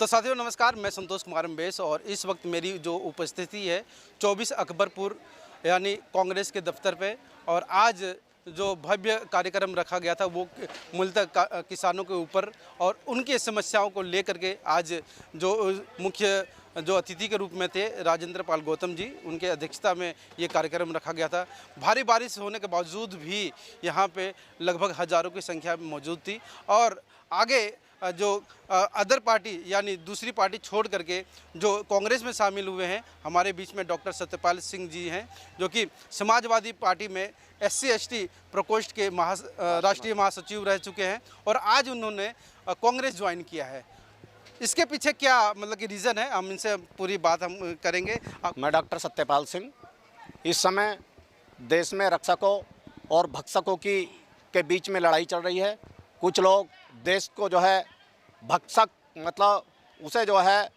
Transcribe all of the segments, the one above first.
तो साथियों नमस्कार, मैं संतोष कुमार अम्बेश और इस वक्त मेरी जो उपस्थिति है 24 अकबरपुर यानी कांग्रेस के दफ्तर पे। और आज जो भव्य कार्यक्रम रखा गया था वो मूलतः किसानों के ऊपर और उनकी समस्याओं को लेकर के आज जो मुख्य जो अतिथि के रूप में थे राजेंद्र पाल गौतम जी, उनके अध्यक्षता में ये कार्यक्रम रखा गया था। भारी बारिश होने के बावजूद भी यहाँ पे लगभग हज़ारों की संख्या में मौजूद थी। और आगे जो अदर पार्टी यानी दूसरी पार्टी छोड़ करके जो कांग्रेस में शामिल हुए हैं, हमारे बीच में डॉक्टर सत्यपाल सिंह जी हैं जो कि समाजवादी पार्टी में SC/ST प्रकोष्ठ के राष्ट्रीय महासचिव रह चुके हैं और आज उन्होंने कांग्रेस ज्वाइन किया है। इसके पीछे क्या मतलब कि रीज़न है, हम इनसे पूरी बात हम करेंगे। मैं डॉक्टर सत्यपाल सिंह। इस समय देश में रक्षकों और भक्षकों के बीच में लड़ाई चल रही है। कुछ लोग देश को जो है भक्षक मतलब उसे जो है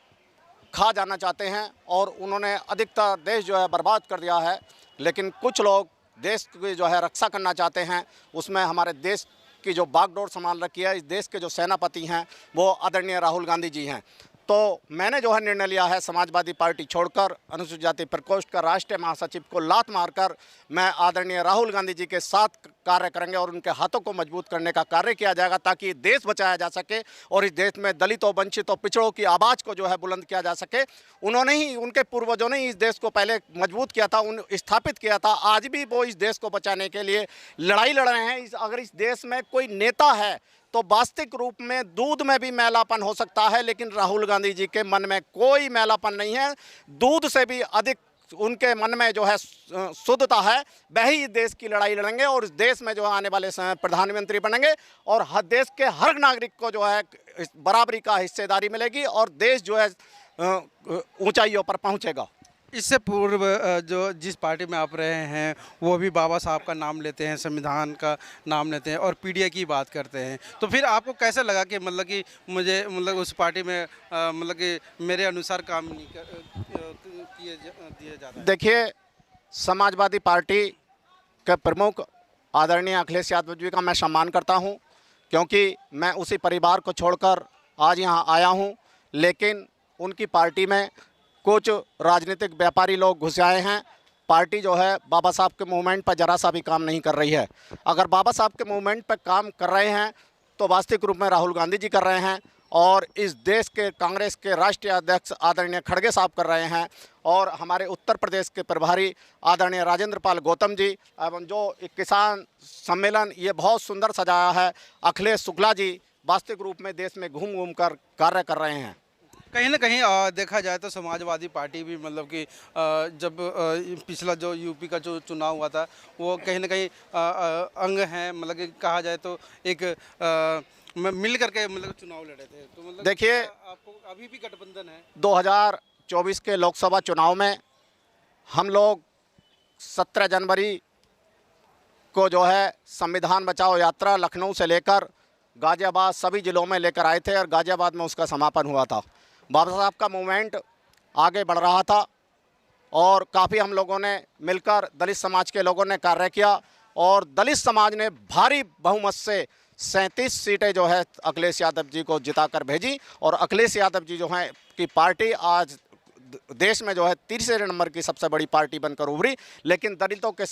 खा जाना चाहते हैं और उन्होंने अधिकतर देश जो है बर्बाद कर दिया है। लेकिन कुछ लोग देश की जो है रक्षा करना चाहते हैं। उसमें हमारे देश की जो बागडोर संभाल रखी है, इस देश के जो सेनापति हैं वो आदरणीय राहुल गांधी जी हैं। तो मैंने जो है निर्णय लिया है समाजवादी पार्टी छोड़कर अनुसूचित जाति प्रकोष्ठ का राष्ट्रीय महासचिव को लात मारकर मैं आदरणीय राहुल गांधी जी के साथ कार्य करेंगे और उनके हाथों को मजबूत करने का कार्य किया जाएगा ताकि देश बचाया जा सके और इस देश में दलितों, वंचितों, पिछड़ों की आवाज़ को जो है बुलंद किया जा सके। उन्होंने ही, उनके पूर्वजों ने ही इस देश को पहले मजबूत किया था, स्थापित किया था। आज भी वो इस देश को बचाने के लिए लड़ाई लड़ रहे हैं। अगर इस देश में कोई नेता है तो वास्तविक रूप में दूध में भी मैलापन हो सकता है, लेकिन राहुल गांधी जी के मन में कोई मैलापन नहीं है। दूध से भी अधिक उनके मन में जो है शुद्धता है। वही देश की लड़ाई लड़ेंगे और इस देश में जो आने वाले समय प्रधानमंत्री बनेंगे और हर देश के हर नागरिक को जो है बराबरी का हिस्सेदारी मिलेगी और देश जो है ऊंचाइयों पर पहुंचेगा। इससे पूर्व जो जिस पार्टी में आप रहे हैं वो भी बाबा साहब का नाम लेते हैं, संविधान का नाम लेते हैं और PDI की बात करते हैं, तो फिर आपको कैसा लगा कि मतलब कि मुझे मतलब उस पार्टी में मतलब कि मेरे अनुसार काम नहीं दिया जाता है? देखिए, समाजवादी पार्टी के प्रमुख आदरणीय अखिलेश यादव जी का मैं सम्मान करता हूँ क्योंकि मैं उसी परिवार को छोड़कर आज यहाँ आया हूँ। लेकिन उनकी पार्टी में कुछ राजनीतिक व्यापारी लोग घुस आए हैं। पार्टी जो है बाबा साहब के मूवमेंट पर ज़रा सा भी काम नहीं कर रही है। अगर बाबा साहब के मूवमेंट पर काम कर रहे हैं तो वास्तविक रूप में राहुल गांधी जी कर रहे हैं और इस देश के कांग्रेस के राष्ट्रीय अध्यक्ष आदरणीय खड़गे साहब कर रहे हैं और हमारे उत्तर प्रदेश के प्रभारी आदरणीय राजेंद्र पाल गौतम जी एवं जो एक किसान सम्मेलन ये बहुत सुंदर सजाया है, अखिलेश शुक्ला जी वास्तविक रूप में देश में घूम घूम कर कार्य कर रहे हैं। कहीं ना कहीं देखा जाए तो समाजवादी पार्टी भी मतलब कि जब पिछला जो UP का जो चुनाव हुआ था वो कहीं ना कहीं अंग है, मतलब कि कहा जाए तो एक मिल करके मतलब चुनाव लड़े थे। तो मतलब देखिए, आपको अभी भी गठबंधन है। 2024 के लोकसभा चुनाव में हम लोग 17 जनवरी को जो है संविधान बचाओ यात्रा लखनऊ से लेकर गाज़ियाबाद सभी ज़िलों में लेकर आए थे और गाज़ियाबाद में उसका समापन हुआ था। बाबा साहब का मूवमेंट आगे बढ़ रहा था और काफ़ी हम लोगों ने मिलकर दलित समाज के लोगों ने कार्य किया और दलित समाज ने भारी बहुमत से 37 सीटें जो है अखिलेश यादव जी को जिताकर भेजी और अखिलेश यादव जी जो हैं की पार्टी आज देश में जो है तीसरे नंबर की सबसे बड़ी पार्टी बनकर उभरी। लेकिन दलितों के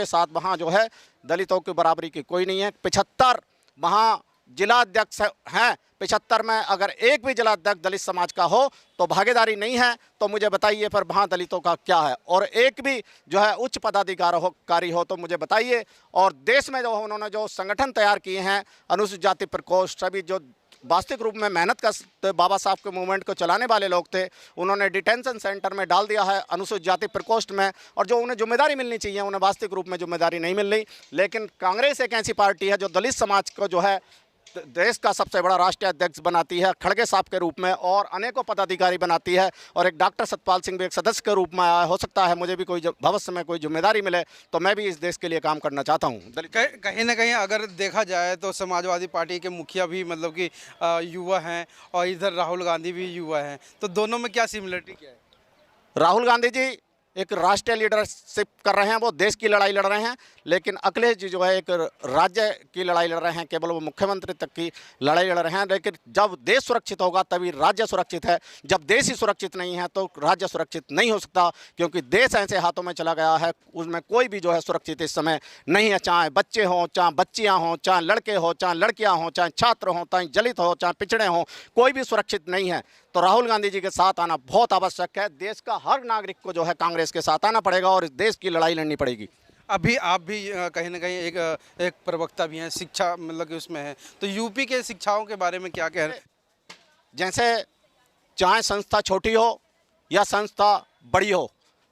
साथ वहाँ जो है दलितों की बराबरी की कोई नहीं है। 75 वहाँ जिला अध्यक्ष हैं, 75 में अगर एक भी जिला अध्यक्ष दलित समाज का हो तो भागीदारी नहीं है। तो मुझे बताइए फिर वहाँ दलितों का क्या है? और एक भी जो है उच्च पदाधिकारी हो तो मुझे बताइए। और देश में जो उन्होंने जो संगठन तैयार किए हैं अनुसूचित जाति प्रकोष्ठ, सभी जो वास्तविक रूप में मेहनत का बाबा साहब के मूवमेंट को चलाने वाले लोग थे, उन्होंने डिटेंशन सेंटर में डाल दिया है अनुसूचित जाति प्रकोष्ठ में और जो उन्हें जिम्मेदारी मिलनी चाहिए उन्हें वास्तविक रूप में जिम्मेदारी नहीं मिल रही। लेकिन कांग्रेस एक ऐसी पार्टी है जो दलित समाज को जो है देश का सबसे बड़ा राष्ट्रीय अध्यक्ष बनाती है खड़गे साहब के रूप में और अनेकों पदाधिकारी बनाती है और एक डॉक्टर सतपाल सिंह भी एक सदस्य के रूप में आया। हो सकता है मुझे भी कोई भविष्य में कोई जिम्मेदारी मिले तो मैं भी इस देश के लिए काम करना चाहता हूँ। कहीं ना कहीं अगर देखा जाए तो समाजवादी पार्टी के मुखिया भी मतलब कि युवा हैं और इधर राहुल गांधी भी युवा हैं, तो दोनों में क्या सिमिलरिटी क्या है? राहुल गांधी जी एक राष्ट्रीय लीडरशिप कर रहे हैं, वो देश की लड़ाई लड़ रहे हैं। लेकिन अखिलेश जी जो है एक राज्य की लड़ाई लड़ रहे हैं, केवल वो मुख्यमंत्री तक की लड़ाई लड़ रहे हैं। लेकिन जब देश सुरक्षित होगा तभी राज्य सुरक्षित है। जब देश ही सुरक्षित नहीं है तो राज्य सुरक्षित नहीं हो सकता, क्योंकि देश ऐसे हाथों में चला गया है, उसमें कोई भी जो है सुरक्षित इस समय नहीं है। चाहे बच्चे हों, चाहे बच्चियाँ हों, चाहे लड़के हों, चाहे लड़कियाँ हों, चाहे छात्र हों, चाहे दलित हो, चाहे पिछड़े हों, कोई भी सुरक्षित नहीं है। तो राहुल गांधी जी के साथ आना बहुत आवश्यक है। देश का हर नागरिक को जो है कांग्रेस के साथ आना पड़ेगा और इस देश की लड़ाई लड़नी पड़ेगी। अभी आप भी कहीं ना कहीं एक प्रवक्ता भी हैं, शिक्षा मतलब कि उसमें है, तो यूपी के शिक्षाओं के बारे में क्या कह रहे हैं? जैसे चाहे संस्था छोटी हो या संस्था बड़ी हो,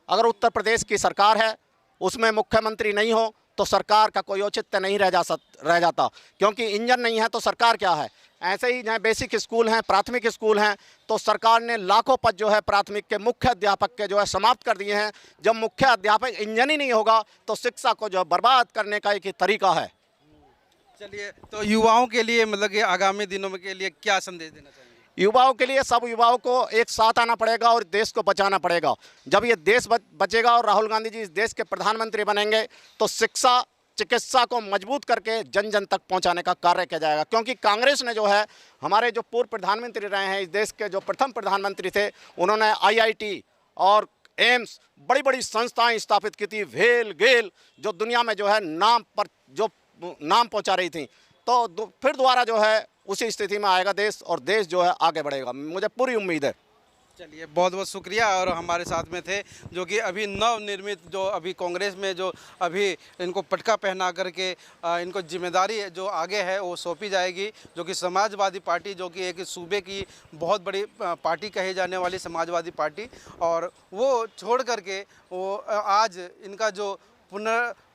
अगर उत्तर प्रदेश की सरकार है, उसमें मुख्यमंत्री नहीं हो तो सरकार का कोई औचित्य नहीं रह जाता, क्योंकि इंजन नहीं है तो सरकार क्या है। ऐसे ही जहाँ बेसिक स्कूल हैं, प्राथमिक स्कूल हैं, तो सरकार ने लाखों पद जो है प्राथमिक के मुख्य अध्यापक के जो है समाप्त कर दिए हैं। जब मुख्य अध्यापक इंजन ही नहीं होगा तो शिक्षा को जो बर्बाद करने का एक ही तरीका है। चलिए, तो युवाओं के लिए मतलब कि आगामी दिनों में के लिए क्या संदेश देना चाहिए? युवाओं के लिए सब युवाओं को एक साथ आना पड़ेगा और देश को बचाना पड़ेगा। जब ये देश बचेगा और राहुल गांधी जी इस देश के प्रधानमंत्री बनेंगे तो शिक्षा चिकित्सा को मजबूत करके जन जन तक पहुंचाने का कार्य किया जाएगा। क्योंकि कांग्रेस ने जो है, हमारे जो पूर्व प्रधानमंत्री रहे हैं, इस देश के जो प्रथम प्रधानमंत्री थे, उन्होंने IIT और एम्स बड़ी बड़ी संस्थाएं स्थापित की थी, भेल गेल, जो दुनिया में जो है नाम पहुंचा रही थी। तो फिर दोबारा जो है उसी स्थिति में आएगा देश और देश जो है आगे बढ़ेगा, मुझे पूरी उम्मीद है। चलिए, बहुत बहुत शुक्रिया। और हमारे साथ में थे जो कि अभी नवनिर्मित, जो अभी कांग्रेस में जो अभी इनको पटका पहना करके इनको जिम्मेदारी जो आगे है वो सौंपी जाएगी, जो कि समाजवादी पार्टी, जो कि एक सूबे की बहुत बड़ी पार्टी कही जाने वाली समाजवादी पार्टी, और वो छोड़ करके वो आज इनका जो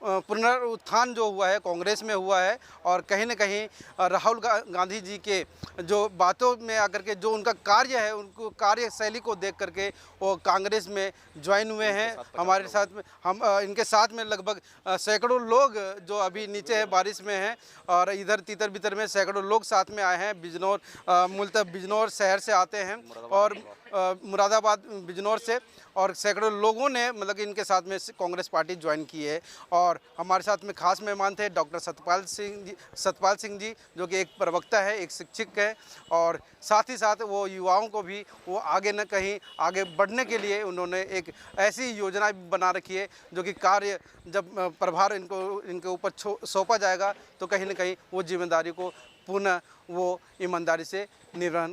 पुनरुत्थान जो हुआ है कांग्रेस में हुआ है। और कहीं न कहीं राहुल गांधी जी के जो बातों में आकर के जो उनका कार्य है, उनको कार्यशैली को देख करके वो कांग्रेस में ज्वाइन हुए हैं। हमारे साथ में हम इनके साथ में लगभग सैकड़ों लोग जो अभी नीचे है बारिश में हैं, और इधर तितर बितर में सैकड़ों लोग साथ में आए हैं। बिजनौर मूलतः बिजनौर शहर से आते हैं और मुरादाबाद बिजनौर से, और सैकड़ों लोगों ने मतलब कि इनके साथ में कांग्रेस पार्टी ज्वाइन की है। और हमारे साथ में खास मेहमान थे डॉक्टर सतपाल सिंह जी, जो कि एक प्रवक्ता है, एक शिक्षक है, और साथ ही साथ वो युवाओं को भी वो आगे न कहीं आगे बढ़ने के लिए उन्होंने एक ऐसी योजना बना रखी है, जो कि कार्य जब प्रभार इनके ऊपर सौंपा जाएगा तो कहीं न कहीं वो जिम्मेदारी को पुनः वो ईमानदारी से निर्वहन